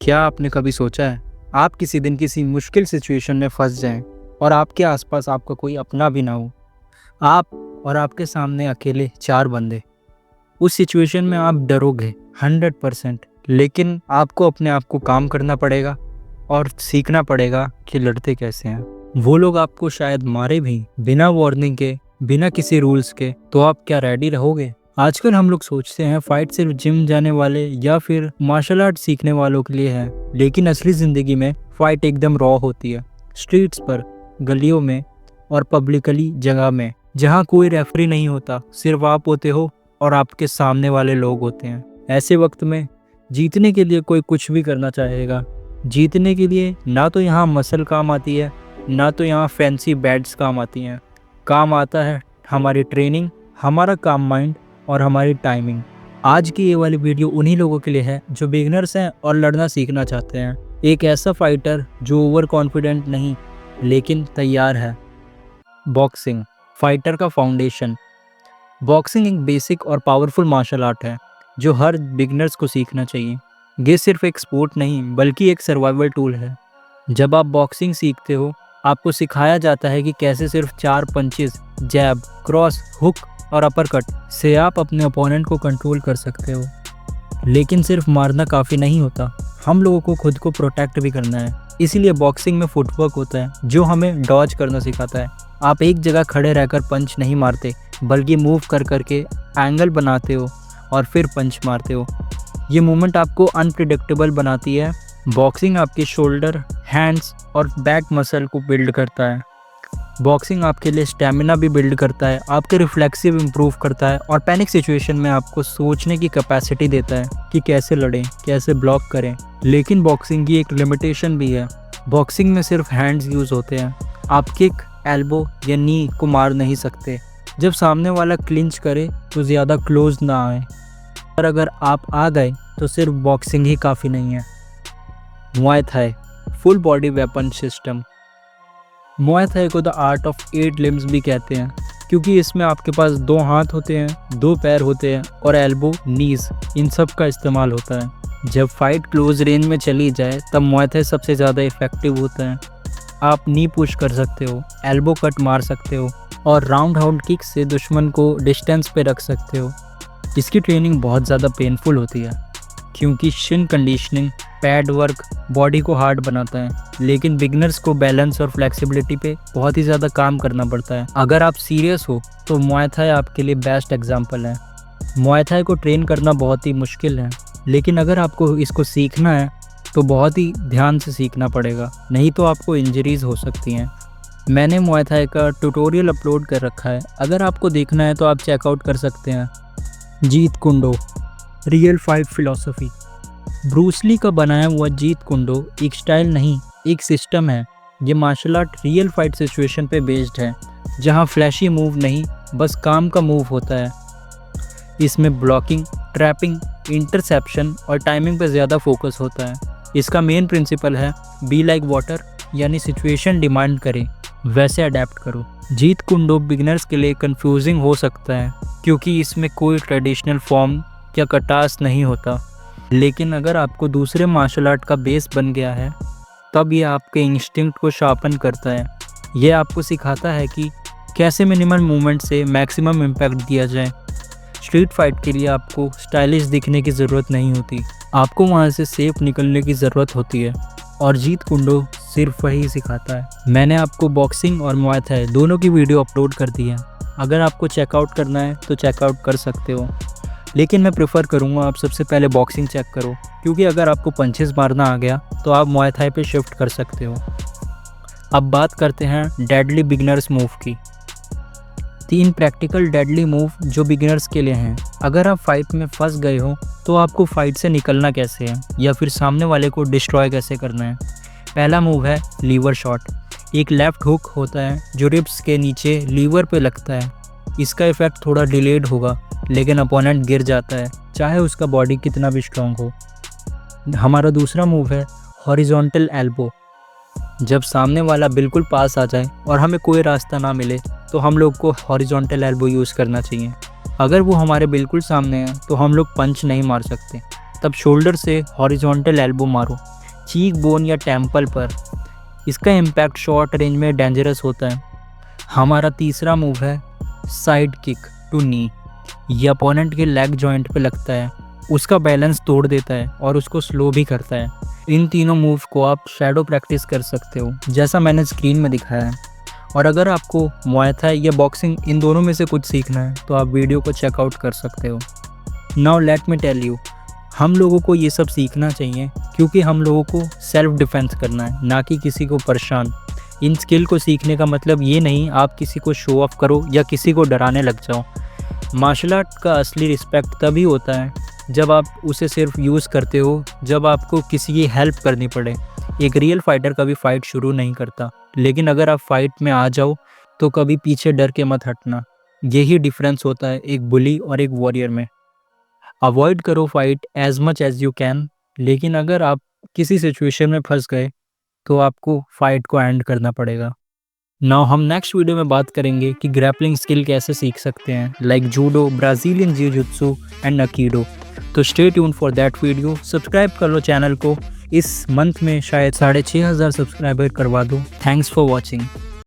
क्या आपने कभी सोचा है आप किसी दिन किसी मुश्किल सिचुएशन में फंस जाएं और आपके आसपास आपका कोई अपना भी ना हो, आप और आपके सामने अकेले चार बंदे। उस सिचुएशन में आप डरोगे 100%, लेकिन आपको अपने आप को काम करना पड़ेगा और सीखना पड़ेगा कि लड़ते कैसे हैं। वो लोग आपको शायद मारे भी बिना वार्निंग के, बिना किसी रूल्स के, तो आप क्या रेडी रहोगे? आजकल हम लोग सोचते हैं फाइट सिर्फ जिम जाने वाले या फिर मार्शल आर्ट सीखने वालों के लिए है, लेकिन असली ज़िंदगी में फाइट एकदम रॉ होती है। स्ट्रीट्स पर, गलियों में और पब्लिकली जगह में, जहाँ कोई रेफरी नहीं होता, सिर्फ आप होते हो और आपके सामने वाले लोग होते हैं। ऐसे वक्त में जीतने के लिए कोई कुछ भी करना चाहेगा। जीतने के लिए ना तो यहाँ मसल काम आती है, ना तो यहाँ फैंसी बैट्स काम आती हैं। काम आता है हमारी ट्रेनिंग, हमारा काम माइंड और हमारी टाइमिंग। आज की ये वाली वीडियो उन्हीं लोगों के लिए है जो बिगिनर्स हैं और लड़ना सीखना चाहते हैं। एक ऐसा फाइटर जो ओवर कॉन्फिडेंट नहीं लेकिन तैयार है। बॉक्सिंग, फाइटर का फाउंडेशन। बॉक्सिंग एक बेसिक और पावरफुल मार्शल आर्ट है जो हर बिगिनर्स को सीखना चाहिए। ये सिर्फ एक स्पोर्ट नहीं बल्कि एक सर्वाइवल टूल है। जब आप बॉक्सिंग सीखते हो, आपको सिखाया जाता है कि कैसे सिर्फ 4 पंचेस, जैब, क्रॉस, हुक और अपरकट से आप अपने ओपोनेंट को कंट्रोल कर सकते हो। लेकिन सिर्फ मारना काफ़ी नहीं होता, हम लोगों को खुद को प्रोटेक्ट भी करना है। इसीलिए बॉक्सिंग में फुटवर्क होता है जो हमें डॉज करना सिखाता है। आप एक जगह खड़े रहकर पंच नहीं मारते, बल्कि मूव कर करके एंगल बनाते हो और फिर पंच मारते हो। ये मूवमेंट आपको अनप्रिडिक्टेबल बनाती है। बॉक्सिंग आपके शोल्डर, हैंड्स और बैक मसल को बिल्ड करता है। बॉक्सिंग आपके लिए स्टैमिना भी बिल्ड करता है, आपके रिफ्लेक्सिव इंप्रूव करता है और पैनिक सिचुएशन में आपको सोचने की कैपेसिटी देता है कि कैसे लड़ें, कैसे ब्लॉक करें। लेकिन बॉक्सिंग की एक लिमिटेशन भी है। बॉक्सिंग में सिर्फ हैंड्स यूज़ होते हैं। आप किक, एल्बो या नी को मार नहीं सकते। जब सामने वाला क्लिंच करे तो ज़्यादा क्लोज ना आए, और अगर आप आ गए तो सिर्फ बॉक्सिंग ही काफ़ी नहीं है। Muay Thai, full body weapon system. Muay Thai को द आर्ट ऑफ 8 लिम्स भी कहते हैं, क्योंकि इसमें आपके पास 2 हाथ होते हैं, 2 पैर होते हैं और एल्बो, नीज, इन सब का इस्तेमाल होता है। जब फाइट क्लोज रेंज में चली जाए तब मुआय थाई सबसे ज़्यादा इफेक्टिव होता है। आप नी पुश कर सकते हो, एल्बो कट मार सकते हो और राउंड हाउंड किक से दुश्मन को डिस्टेंस पे रख सकते हो। इसकी ट्रेनिंग बहुत ज़्यादा पेनफुल होती है, क्योंकि Shin conditioning, pad work body को हार्ड बनाता है। लेकिन बिगनर्स को बैलेंस और फ्लेक्सिबिलिटी पे बहुत ही ज़्यादा काम करना पड़ता है। अगर आप सीरियस हो तो मुआय थाई आपके लिए बेस्ट एग्जाम्पल है। मुआय थाई को ट्रेन करना बहुत ही मुश्किल है, लेकिन अगर आपको इसको सीखना है तो बहुत ही ध्यान से सीखना पड़ेगा, नहीं तो आपको इंजरीज हो सकती हैं। मैंने मुआय थाई का ट्यूटोरियल अपलोड कर रखा है, अगर आपको देखना है तो आप चेकआउट कर सकते हैं। Jeet Kune Do, real fight philosophy. Bruce Lee का बनाया हुआ जीत कुंडो एक स्टाइल नहीं, एक सिस्टम है। ये martial art real fight situation पे बेस्ड है, जहाँ फ्लैशी मूव नहीं, बस काम का मूव होता है। इसमें ब्लॉकिंग, ट्रैपिंग, इंटरसेप्शन और टाइमिंग पे ज़्यादा फोकस होता है। इसका मेन प्रिंसिपल है बी लाइक वाटर, यानी सिचुएशन डिमांड करे वैसे अडेप्ट करो। जीत कुंडो बिगिनर्स के लिए कंफ्यूजिंग हो सकता है, क्योंकि इसमें कोई ट्रेडिशनल फॉर्म या कटास नहीं होता। लेकिन अगर आपको दूसरे मार्शल आर्ट का बेस बन गया है, तब ये आपके इंस्टिंक्ट को शार्पन करता है। ये आपको सिखाता है कि कैसे मिनिमल मूवमेंट से मैक्सिमम इम्पैक्ट दिया जाए। स्ट्रीट फाइट के लिए आपको स्टाइलिश दिखने की ज़रूरत नहीं होती, आपको वहाँ से सेफ निकलने की ज़रूरत होती है, और जीत कुंडो सिर्फ वही सिखाता है। मैंने आपको बॉक्सिंग और मुआय थाई दोनों की वीडियो अपलोड कर दी है, अगर आपको चेकआउट करना है तो चेकआउट कर सकते हो। लेकिन मैं प्रेफर करूँगा आप सबसे पहले बॉक्सिंग चेक करो, क्योंकि अगर आपको पंचेस मारना आ गया तो आप मुआय थाई पे शिफ्ट कर सकते हो। अब बात करते हैं डेडली बिगिनर्स मूव की। 3 प्रैक्टिकल डेडली मूव जो बिगिनर्स के लिए हैं। अगर आप फाइट में फंस गए हो तो आपको फाइट से निकलना कैसे है, या फिर सामने वाले को डिस्ट्रॉय कैसे करना है। पहला मूव है लीवर शॉट। एक लेफ्ट हुक होता है जो रिब्स के नीचे लीवर पे लगता है। इसका इफेक्ट थोड़ा डिलेड होगा, लेकिन अपोनेंट गिर जाता है, चाहे उसका बॉडी कितना भी स्ट्रांग हो। हमारा दूसरा मूव है हॉरिजॉन्टल एल्बो। जब सामने वाला बिल्कुल पास आ जाए और हमें कोई रास्ता ना मिले तो हम लोग को हॉरिजॉन्टल एल्बो यूज़ करना चाहिए। अगर वो हमारे बिल्कुल सामने है तो हम लोग पंच नहीं मार सकते, तब शोल्डर से हॉरिजॉन्टल एल्बो मारो, चीक बोन या टेम्पल पर। इसका इम्पैक्ट शॉर्ट रेंज में डेंजरस होता है। हमारा तीसरा मूव है साइड किक टू नी। ये अपोनेंट के लेग जॉइंट पे लगता है, उसका बैलेंस तोड़ देता है और उसको स्लो भी करता है। इन तीनों मूव को आप शैडो प्रैक्टिस कर सकते हो, जैसा मैंने स्क्रीन में दिखाया है। और अगर आपको मुआय थाई या बॉक्सिंग इन दोनों में से कुछ सीखना है तो आप वीडियो को चेकआउट कर सकते हो। Now let me tell you, हम लोगों को ये सब सीखना चाहिए क्योंकि हम लोगों को सेल्फ डिफेंस करना है, ना कि किसी को परेशान। इन स्किल को सीखने का मतलब ये नहीं आप किसी को शो ऑफ करो या किसी को डराने लग जाओ। मार्शल आर्ट का असली रिस्पेक्ट तभी होता है जब आप उसे सिर्फ यूज़ करते हो जब आपको किसी की हेल्प करनी पड़े। एक रियल फाइटर कभी फाइट शुरू नहीं करता, लेकिन अगर आप फाइट में आ जाओ तो कभी पीछे डर के मत हटना। यही डिफरेंस होता है एक बुली और एक वॉरियर में। अवॉइड करो fight as much as you can, लेकिन अगर आप किसी सिचुएशन में फंस गए तो आपको फाइट को एंड करना पड़ेगा। नाउ हम नेक्स्ट वीडियो में बात करेंगे कि ग्रैपलिंग स्किल कैसे सीख सकते हैं, लाइक जूडो, ब्राज़ीलियन जिu-जित्सु एंड अकीडो। तो stay tune for that video. Subscribe कर लो चैनल को, इस मंथ में शायद 6500 सब्सक्राइबर करवा दो। Thanks for watching.